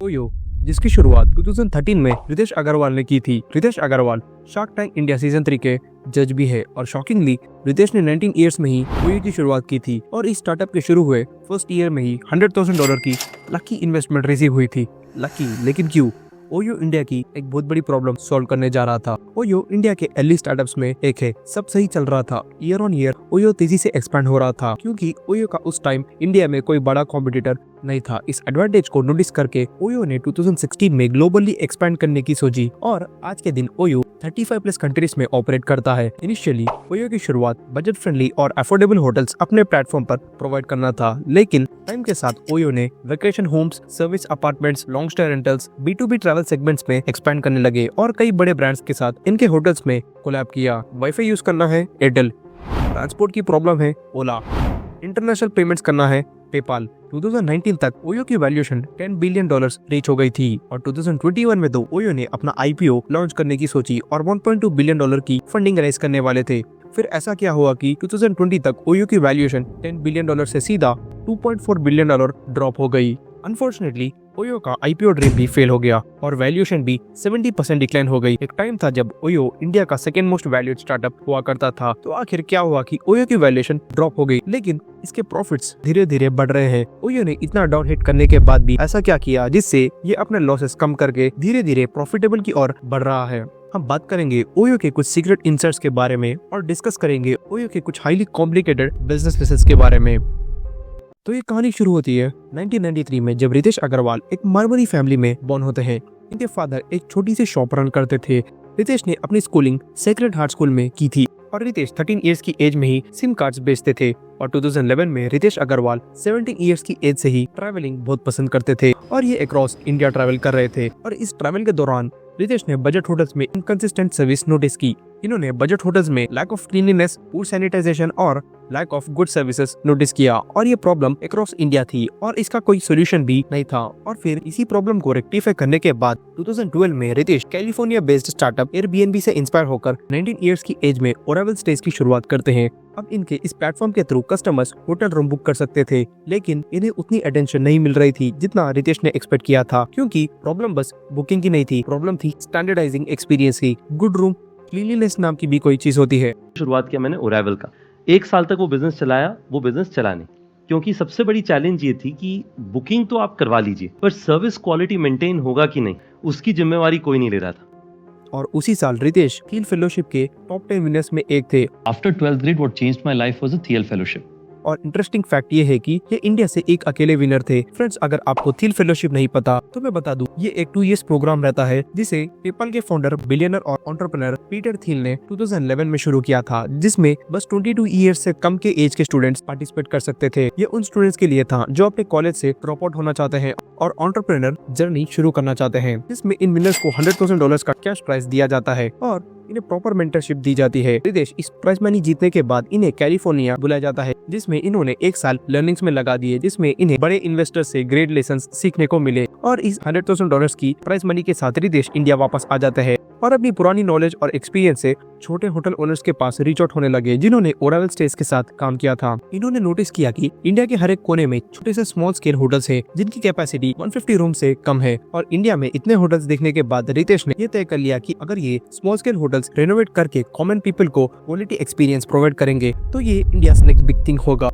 OYO, जिसकी शुरुआत 2013 में रितेश अग्रवाल ने की थी। Ritesh Agarwal shark tank India season 3 के जज भी है और शॉकिंगली रितेश ने 19 इयर्स में ही ओयो की शुरुआत की थी और इस स्टार्टअप के शुरू हुए फर्स्ट ईयर में ही $100,000 की लकी इन्वेस्टमेंट रिसीव हुई थी। लकी, लेकिन क्यों? ओयो इंडिया की एक बहुत बड़ी प्रॉब्लम सॉल्व करने जा रहा था। ओयो इंडिया के अर्ली स्टार्टअप्स में एक है। सब सही चल रहा था। ईयर ऑन ईयर ओयो तेजी से एक्सपैंड हो रहा था क्योंकि ओयो का उस टाइम इंडिया में कोई बड़ा कॉम्पिटिटर नहीं था। इस एडवांटेज को नोटिस करके ओयो ने 2016 में ग्लोबली एक्सपैंड करने की सोची और आज के दिन ओयो 35 प्लस कंट्रीज में ऑपरेट करता है। इनिशियली ओयो की शुरुआत बजट फ्रेंडली और अफोर्डेबल होटल्स अपने प्लेटफॉर्म पर प्रोवाइड करना था, लेकिन टाइम के साथ ओयो ने vacation homes, service apartments, long stay rentals, B2B travel segments में एक्सपैंड करने लगे और कई बड़े ब्रांड्स के साथ इनके होटल्स में कोलैब किया। वाईफाई यूज करना है एयरटेल, ट्रांसपोर्ट की प्रॉब्लम है ओला, इंटरनेशनल पेमेंट्स करना है पेपाल। 2019 तक ओयो की वैल्यूएशन $10 बिलियन रीच हो गई थी और 2021 में तो ओयो ने अपना IPO लॉन्च करने की सोची और $1.2 बिलियन की फंडिंग रेज करने वाले थे। फिर ऐसा क्या हुआ कि 2020 तक ओयो की वैल्यूएशन $10 बिलियन से सीधा $2.4 बिलियन ड्रॉप हो गई। अनफॉर्चुनेटली ओयो का IPO ड्रीम भी फेल हो गया और वैल्यूएशन भी 70% डिक्लाइन हो गई। एक टाइम था जब ओयो इंडिया का सेकेंड मोस्ट वैल्यूड स्टार्टअप हुआ करता था। तो आखिर क्या हुआ कि ओयो की वैल्यूएशन ड्रॉप हो गई, लेकिन इसके प्रॉफिट्स धीरे धीरे बढ़ रहे हैं। ओयो ने इतना डाउन हिट करने के बाद भी ऐसा क्या किया जिससे ये अपने लॉसेस कम करके धीरे धीरे प्रॉफिटेबल की ओर बढ़ रहा है। हम बात करेंगे ओयो के कुछ सीक्रेट इंसाइट्स के बारे में और डिस्कस करेंगे ओयो के कुछ हाईली कॉम्प्लिकेटेड बिजनेस लेसन्स के बारे में। तो ये कहानी शुरू होती है 1993 में जब रितेश अग्रवाल एक मारवाड़ी फैमिली में बॉर्न होते हैं। इनके फादर एक छोटी सी शॉप रन करते थे। रितेश ने अपनी स्कूलिंग सेक्रेड हार्ट स्कूल में की थी और रितेश 13 इयर्स की एज में ही सिम कार्ड्स बेचते थे और 2011 में रितेश अग्रवाल 17 इयर्स की एज से ही ट्रैवलिंग बहुत पसंद करते थे और ये अक्रॉस इंडिया ट्रैवल कर रहे थे। और इस ट्रैवल के दौरान रितेश ने बजट होटल्स में इनकंसिस्टेंट सर्विस नोटिस की। इन्होंने बजट होटल्स में lack of cleanliness, poor sanitization और lack of good services notice किया और ये प्रॉब्लम अक्रॉस इंडिया थी और इसका कोई सोल्यूशन भी नहीं था। और फिर इसी प्रॉब्लम को रेक्टिफाई करने के बाद 2012 में Ritesh California based startup Airbnb से इंस्पायर होकर 19 इयर्स की एज में ओरावल स्टेज की शुरुआत करते हैं। अब इनके इस प्लेटफॉर्म के through customers hotel room book कर सकते थे, लेकिन इन्हें उतनी अटेंशन नहीं मिल रही थी जितना रितेश ने एक्सपेक्ट किया था, क्योंकि प्रॉब्लम बस बुकिंग की नहीं थी, प्रॉब्लम थी स्टैंडर्डाइजिंग एक्सपीरियंस की। गुड रूम, क्लीनलीनेस नाम की भी कोई चीज होती है। शुरुआत किया मैंने ओरावल का। 1 साल तक वो बिजनेस चलाया, वो बिजनेस चला नहीं, क्योंकि सबसे बड़ी चैलेंज ये थी कि बुकिंग तो आप करवा लीजिए पर सर्विस क्वालिटी मेंटेन होगा कि नहीं, उसकी जिम्मेवारी कोई नहीं ले रहा था। और उसी साल रितेश थियल फेलोशिप के टॉप 10 विनर्स में एक थे। After 12th grade what changed my life was a थियल फेलोशिप। और इंटरेस्टिंग फैक्ट ये है कि ये इंडिया से एक अकेले विनर थे। फ्रेंड्स, अगर आपको थियल फेलोशिप नहीं पता तो मैं बता दूं, ये एक 2 इयर्स प्रोग्राम रहता है जिसे पेपल के फाउंडर, बिलियनर और एंटरप्रेन्योर पीटर थियल ने 2011 में शुरू किया था, जिसमें बस 22 इयर्स से कम के एज के स्टूडेंट्स पार्टिसिपेट कर सकते थे। ये उन स्टूडेंट्स के लिए था जो अपने कॉलेज से ड्रॉप आउट होना चाहते हैं और एंटरप्रेन्योर जर्नी शुरू करना चाहते हैं, जिसमें इन विनर्स को $100,000 का कैश प्राइज दिया जाता है और इन्हें प्रॉपर मेंटरशिप दी जाती है। रितेश इस प्राइज मनी जीतने के बाद इन्हें कैलिफोर्निया बुलाया जाता है, जिसमें इन्होंने 1 साल लर्निंग्स में लगा दिए, जिसमें इन्हें बड़े इन्वेस्टर से ग्रेट लेसन्स सीखने को मिले। और इस $100,000 की प्राइज मनी के साथ रितेश इंडिया वापस आ जाते हैं और अपनी पुरानी नॉलेज और एक्सपीरियंस से छोटे होटल ओनर्स के पास रीच आउट होने लगे, जिन्होंने ओरावल स्टेज के साथ काम किया था। इन्होंने नोटिस किया कि इंडिया के हर एक कोने में छोटे से स्मॉल स्केल होटल्स हैं, जिनकी कैपेसिटी 150 रूम से कम है। और इंडिया में इतने होटल्स देखने के बाद रितेश ने यह तय कर लिया कि अगर ये स्मॉल स्केल होटल्स रेनोवेट करके कॉमन पीपल को क्वालिटी एक्सपीरियंस प्रोवाइड करेंगे तो ये इंडिया नेक्स्ट बिग थिंग होगा।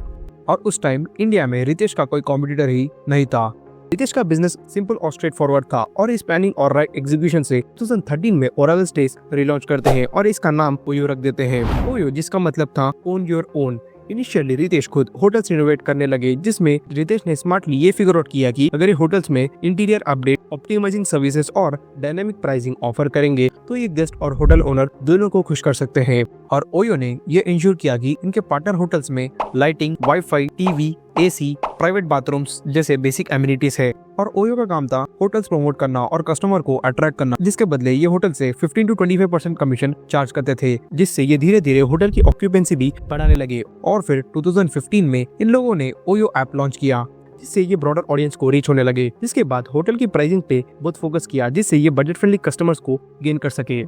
और उस टाइम इंडिया में रितेश का कोई कॉम्पिटिटर ही नहीं था। रितेश का बिजनेस सिंपल और स्ट्रेट फॉरवर्ड था और इस प्लानिंग और राइट एग्जीक्यूशन से 2013 में ओरावल स्टेज रिलॉन्च करते हैं और इसका नाम ओयो रख देते हैं। ओयो, जिसका मतलब था own your own. Initially Ritesh खुद होटल्स रिनोवेट करने लगे, जिसमें रितेश ने स्मार्टली ये फिगर आउट किया कि अगर ये होटल्स में इंटीरियर अपडेट, ऑप्टिमाइजिंग सर्विसेज और डायनामिक प्राइसिंग ऑफर करेंगे तो ये गेस्ट और होटल ओनर दोनों को खुश कर सकते हैं। और ओयो ने ये इंश्योर किया कि इनके पार्टनर होटल्स में lighting, wifi, TV, AC, private bathrooms जैसे बेसिक एमिनिटीज है। और ओयो का काम था होटल्स प्रमोट करना और कस्टमर को अट्रैक्ट करना, जिसके बदले ये होटल से 15 to 25% कमीशन चार्ज करते थे, जिससे ये धीरे धीरे होटल की ऑक्यूपेंसी भी बढ़ाने लगे। और फिर 2015 में इन लोगों ने ओयो ऐप लॉन्च किया, जिससे ये ब्रॉडर ऑडियंस को रीच होने लगे। जिसके बाद होटल की प्राइसिंग पे बहुत फोकस किया, जिससे ये बजट फ्रेंडली कस्टमर्स को गेन कर सके।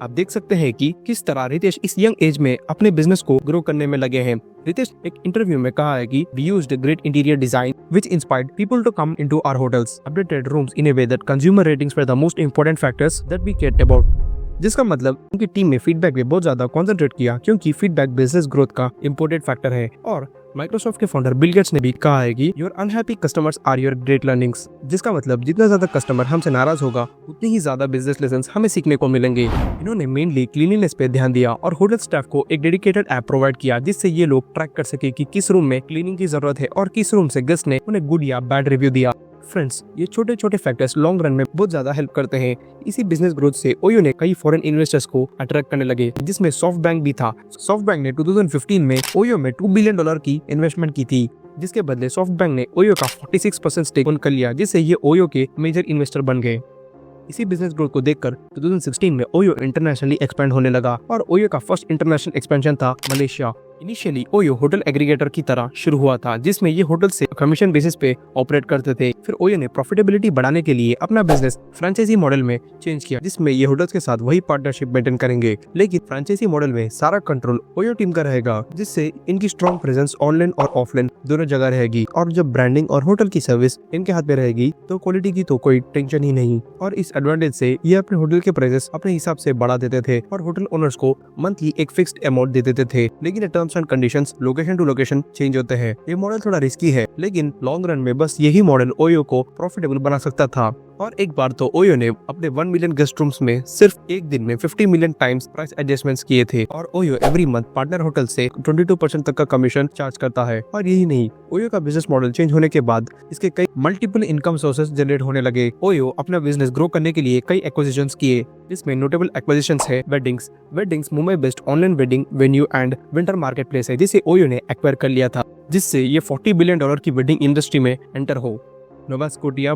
आप देख सकते हैं कि किस तरह रितेश इस यंग एज में अपने बिजनेस को ग्रो करने में लगे हैं। रितेश एक इंटरव्यू में कहा है कि we used great interior design which inspired people to come into our hotels, updated rooms in a way that consumer ratings were the most important factors that we cared about। जिसका मतलब उनकी team ने feedback पे बहुत ज्यादा concentrate किया क्योंकि feedback business growth का इंपॉर्टेंट फैक्टर है। और माइक्रोसॉफ्ट के फाउंडर बिल गेट्स ने भी कहा है कि your unhappy customers are your great learnings. जिसका मतलब जितना ज्यादा कस्टमर हमसे नाराज होगा उतनी ही ज्यादा बिजनेस लेसन्स हमें सीखने को मिलेंगे। इन्होंने मेनली क्लीनिनेस पे ध्यान दिया और होटल स्टाफ को एक डेडिकेटेड ऐप प्रोवाइड किया जिससे ये लोग ट्रैक कर सके कि किस रूम में क्लीनिंग की जरूरत है और किस रूम से गेस्ट ने उन्हें गुड या बैड रिव्यू दिया। फ्रेंड्स, ये छोटे छोटे फैक्टर्स लॉन्ग रन में बहुत ज्यादा हेल्प करते हैं। इसी बिजनेस ग्रोथ से ओयो ने कई फॉरेन इन्वेस्टर्स को अट्रैक्ट करने लगे जिसमें सॉफ्ट बैंक भी था। सॉफ्ट बैंक ने 2015 में ओयो में $2 बिलियन की इन्वेस्टमेंट की थी, जिसके बदले सॉफ्ट बैंक ने ओयो का 46% स्टेक ओन कर लिया, जिससे ये ओयो के मेजर इन्वेस्टर बन गए। इसी बिजनेस ग्रोथ को देखकर 2016 में ओयो इंटरनेशनली एक्सपेंड होने लगा और ओयो का फर्स्ट इंटरनेशनल एक्सपेंशन था Malaysia. Initially OYO hotel aggregator की तरह शुरू हुआ था जिसमें ये होटल से कमीशन बेसिस पे ऑपरेट करते थे। फिर ओयो ने प्रॉफिटेबिलिटी बढ़ाने के लिए अपना बिजनेस फ्रेंचाइजी मॉडल में चेंज किया जिसमें ये होटल्स के साथ वही पार्टनरशिप मेंटेन करेंगे, लेकिन फ्रेंचाइजी मॉडल में सारा कंट्रोल ओयो टीम का रहेगा, जिससे इनकी स्ट्रॉन्ग प्रेजेंस ऑनलाइन और ऑफलाइन दोनों जगह रहेगी। और जब ब्रांडिंग और होटल की सर्विस इनके हाथ में रहेगी तो क्वालिटी की तो कोई टेंशन ही नहीं। और इस एडवांटेज से ये अपने होटल के प्राइसेस अपने हिसाब से बढ़ा देते थे और होटल ओनर्स को मंथली एक फिक्स्ड अमाउंट दे देते थे, लेकिन terms and conditions location to location change होते हैं। ये मॉडल थोड़ा रिस्की है, लेकिन लॉन्ग रन में बस यही मॉडल ओयो को प्रॉफिटेबल बना सकता था। और एक बार तो ओयो ने अपने 1 मिलियन गेस्ट रूम्स में सिर्फ एक दिन में 50 मिलियन टाइम्स प्राइस एडजस्टमेंट्स किए थे। और OYO every month partner hotel से 22% तक का कमीशन चार्ज करता है। और यही नहीं, ओयो का बिजनेस मॉडल चेंज होने के बाद इसके कई मल्टीपल इनकम सोर्सेज जनरेट होने लगे। ओयो अपना बिजनेस ग्रो करने के लिए कई एक्विजिशंस किए, जिसमें नोटेबल एक्विजिशंस है weddings Mumbai based online wedding venue and winter market place है जिसे ओयो ने एक्वायर कर लिया था, जिससे ये $40 बिलियन की वेडिंग इंडस्ट्री में एंटर हो। Nova Scotia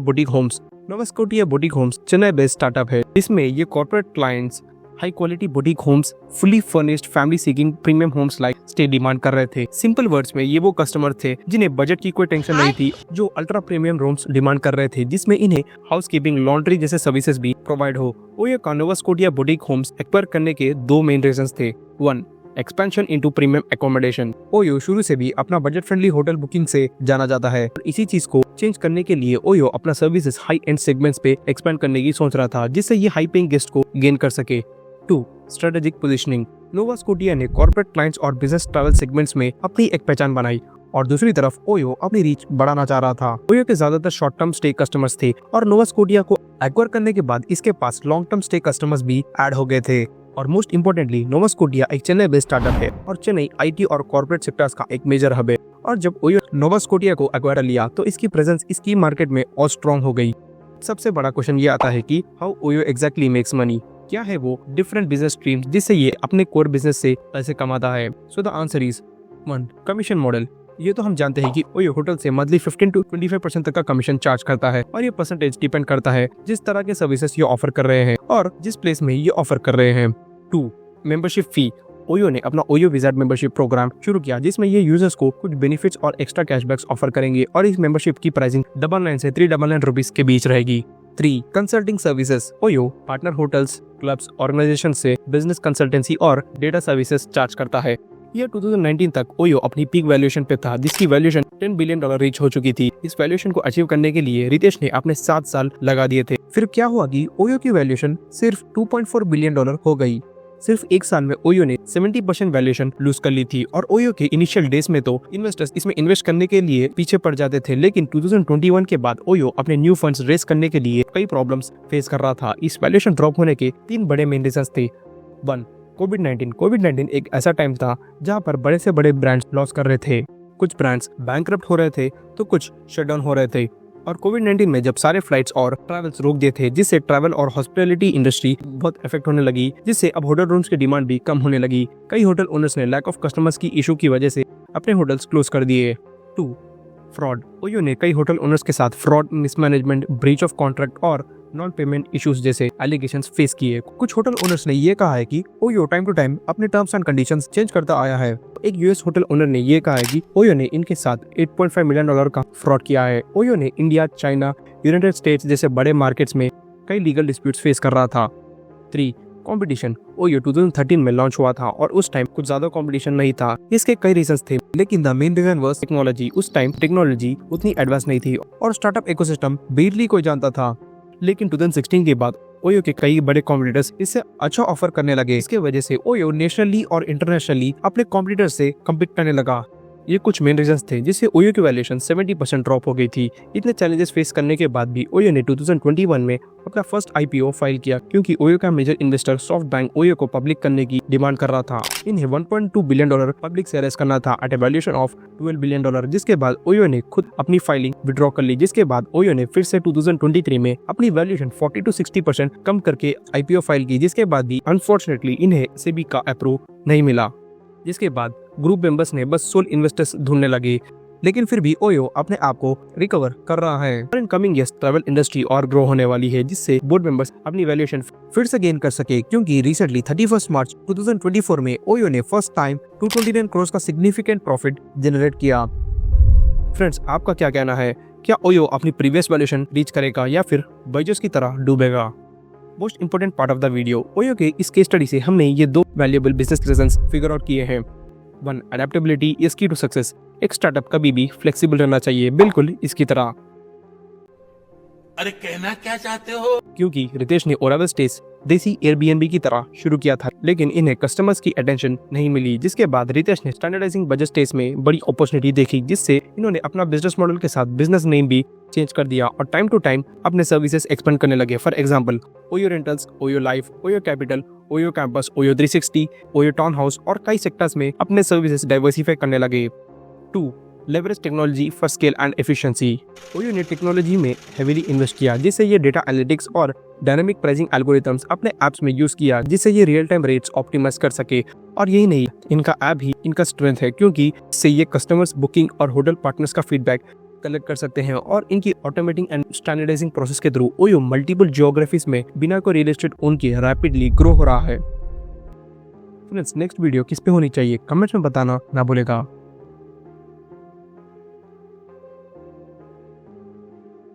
boutique homes Chennai based startup है, इसमें ये corporate clients high quality boutique homes fully furnished family seeking premium homes like stay demand कर रहे थे। सिंपल वर्ड्स में ये वो कस्टमर थे जिन्हें बजट की कोई टेंशन नहीं थी, जो अल्ट्रा प्रीमियम रूम्स डिमांड कर रहे थे जिसमें इन्हें हाउसकीपिंग लॉन्ड्री जैसे सर्विसेज भी प्रोवाइड हो। ओयो का Nova Scotia boutique homes acquire करने के दो मेन रीजंस थे। 1. Expansion into premium accommodation. OYO शुरू से भी अपना बजट फ्रेंडली होटल बुकिंग से जाना जाता है। इसी चीज को चेंज करने के लिए ओयो अपना सर्विसेज हाई एंड सेगमेंट्स पे एक्सपेंड करने की सोच रहा था, जिससे ये हाई पेइंग गेस्ट को गेन कर सके। 2. Strategic positioning. नोवा स्कोटिया ने कॉर्पोरेट क्लाइंट्स और बिजनेस ट्रैवल सेगमेंट्स में अपनी एक पहचान बनाई और दूसरी तरफ ओयो अपनी रीच बढ़ाना चाह रहा था। ओयो के ज्यादातर शॉर्ट टर्म स्टे कस्टमर्स थे और नोवा स्कोटिया को एक्वायर करने के बाद इसके पास लॉन्ग टर्म स्टे कस्टमर्स भी ऐड हो गए थे। और मोस्ट इंपोर्टेंटली नोवा स्कोटिया एक चेन्नई बेस्ड स्टार्टअप है और चेन्नई आईटी और कॉर्पोरेट सेक्टर्स का एक मेजर हब है। और जब ओयो नोवा स्कोटिया को एक्वायर लिया तो इसकी प्रेजेंस इसकी मार्केट में और स्ट्रॉन्ग हो गई। सबसे बड़ा क्वेश्चन ये आता है कि how OYO exactly makes money. क्या है वो डिफरेंट बिजनेस स्ट्रीम्स जिससे ये अपने कोर बिजनेस से पैसे कमाता है। So the answer is 1. Commission model. ये तो हम जानते हैं कि ओयो होटल से मंथली 15 to 25% तक का कमीशन चार्ज करता है और ये परसेंटेज डिपेंड करता है जिस तरह के सर्विसेज ये ऑफर कर रहे हैं और जिस प्लेस में ये ऑफर कर रहे हैं। 2. Membership fee. ओयो ने अपना ओयो विजार्ड मेंबरशिप प्रोग्राम शुरू किया जिसमें ये यूजर्स को कुछ बेनिफिट्स और एक्स्ट्रा कैशबैक्स ऑफर करेंगे और इस मेंबरशिप की प्राइसिंग 99 से 399 रुपीस के बीच रहेगी। 3. Consulting services. OYO partner hotels, clubs, organization से बिजनेस कंसल्टेंसी और डेटा सर्विसेज चार्ज करता है। ये 2019 तक ओयो अपनी पीक वैल्यूएशन पे था जिसकी वैल्यूएशन $10 बिलियन रीच हो चुकी थी। इस वैल्यूएशन को अचीव करने के लिए रितेश ने अपने 7 साल लगा दिए थे। फिर क्या हुआ कि ओयो की वैल्यूएशन सिर्फ $2.4 बिलियन हो गई। सिर्फ एक साल में ओयो ने 70% वैल्यूएशन लूज कर ली थी और ओयो के इनिशियल डेज में तो इन्वेस्टर्स इसमें इन्वेस्ट करने के लिए पीछे पड़ जाते थे, लेकिन 2021 के बाद ओयो अपने न्यू फंड्स रेस करने के लिए कई प्रॉब्लम्स फेस कर रहा था। इस वैल्यूएशन ड्रॉप होने के 3 बड़े मेन रीजंस थे। 1. कोविड-19 एक ऐसा टाइम था जहां पर बड़े से बड़े ब्रांड्स लॉस कर रहे थे। कुछ ब्रांड्स बैंकरप्ट हो रहे थे तो कुछ शटडाउन हो रहे थे। और कोविड-19 में जब सारे फ्लाइट्स और ट्रैवल्स रोक दिए थे जिससे ट्रैवल और हॉस्पिटैलिटी इंडस्ट्री बहुत इफेक्ट होने लगी, जिससे अब होटल रूम्स की डिमांड भी कम होने लगी। कई होटल ओनर्स ने लैक ऑफ कस्टमर्स की इशू की वजह से अपने होटल्स क्लोज कर दिए। 2. फ्रॉड। ओयो ने कई होटल ओनर्स के साथ fraud, mismanagement, breach of contract और नॉन पेमेंट इश्यूज जैसे एलिगेशंस फेस किए। कुछ होटल ओनर्स ने ये कहा है कि ओयो टाइम टू टाइम अपने टर्म्स एंड कंडीशंस चेंज करता आया है। एक यूएस होटल ओनर ने ये कहा है कि ओयो ने इनके साथ $8.5 मिलियन का फ्रॉड किया है। ओयो ने इंडिया, चाइना, यूनाइटेड स्टेट्स जैसे बड़े मार्केट्स में कई लीगल डिस्प्यूट्स फेस कर रहा था। 3. कंपटीशन ओयो 2013 में लॉन्च हुआ था और उस टाइम कुछ ज्यादा कंपटीशन नहीं था। इसके कई रीजंस थे, लेकिन the main reason was technology. उस टाइम टेक्नोलॉजी उतनी एडवांस नहीं थी और स्टार्टअप इकोसिस्टम बेरली कोई जानता था। लेकिन 2016 के बाद ओयो के कई बड़े कॉम्पिटिटर्स इससे अच्छा ऑफर करने लगे। इसके वजह से ओयो नेशनली और इंटरनेशनली अपने कॉम्पिटिटर से कम्पीट करने लगा। ये कुछ मेन रीजंस थे जिससे ओयो की वैल्यूएशन 70% ड्रॉप हो गई थी। इतने चैलेंजेस फेस करने के बाद भी ओयो ने 2021 में अपना फर्स्ट आईपीओ फाइल किया, क्योंकि ओयो का मेजर इन्वेस्टर सॉफ्टबैंक ओयो को पब्लिक करने की डिमांड कर रहा था। इन्हें $1.2 बिलियन पब्लिक से रेज करना था at a valuation of $12 billion, जिसके बाद ओयो ने खुद अपनी फाइलिंग विड्रॉ कर ली। जिसके बाद ओयो ने फिर से 2023 में अपनी वैल्यूएशन 40 to 60% कम करके आईपीओ फाइल की, जिसके बाद भी अनफॉर्चुनेटली इन्हें सेबी का अप्रूव नहीं मिला। जिसके बाद ग्रुप मेंबर्स ने बस सोल इन्वेस्टर्स ढूंढने लगे, लेकिन फिर भी ओयो अपने आप को रिकवर कर रहा है। और in coming years travel industry और ग्रो होने वाली है, जिससे बोर्ड मेंबर्स अपनी वैल्यूएशन फिर से गेन कर सके, क्योंकि रिसेंटली 31 मार्च 2024 में ओयो ने फर्स्ट टाइम 229 करोड़ का सिग्निफिकेंट प्रॉफिट जनरेट किया। फ्रेंड्स, आपका क्या कहना है? क्या ओयो अपनी प्रीवियस वैल्यूएशन रीच करेगा या फिर बाइजूस की तरह डूबेगा? Most important part of the video, OYO के इस केस स्टडी से हमने ये 2 valuable business lessons figure out किए हैं। 1. Adaptability is key to success. एक स्टार्टअप कभी भी फ्लेक्सिबल रहना चाहिए, बिल्कुल इसकी तरह। अरे कहना क्या चाहते हो? क्योंकि रितेश ने ओरावल स्टेज देसी एयरबीएनबी की तरह शुरू किया था, लेकिन इन्हें कस्टमर्स की अटेंशन नहीं मिली। जिसके बाद रितेश ने स्टैंडर्डाइजिंग बजट स्टेज में बड़ी अपॉर्चुनिटी देखी, जिससे इन्होंने अपना बिजनेस मॉडल के साथ बिजनेस नेम भी चेंज कर दिया और टाइम टू टाइम अपने सर्विसेज एक्सपेंड करने लगे। For example, OYO rentals, OYO life, OYO capital, OYO campus, OYO 360, OYO town house और कई सेक्टर्स में अपने सर्विसेज डाइवर्सिफाई करने लगे। 2. Leverage technology for scale and efficiency. OYO ने टेक्नोलॉजी में हेवीली इन्वेस्ट किया, जिससे ये डेटा एनालिटिक्स और डायनामिक प्राइसिंग एल्गोरिथम्स अपने ऐप्स में यूज किया, जिससे ये रियल टाइम रेट्स ऑप्टिमाइज कर सके। और यही नहीं, इनका ऐप ही इनका स्ट्रेंथ है, क्योंकि इससे ये कस्टमर्स, बुकिंग और होटल पार्टनर्स का फीडबैक कलेक्ट कर सकते हैं। और इनकी ऑटोमेटिंग एंड स्टैंडर्डाइजिंग प्रोसेस के थ्रू ओयो मल्टीपल जियोग्राफीज में बिना कोई रियल एस्टेट ओन किए रैपिडली ग्रो हो रहा है। फ्रेंड्स, नेक्स्ट वीडियो किस पे होनी चाहिए कमेंट्स में बताना ना भूलेगा।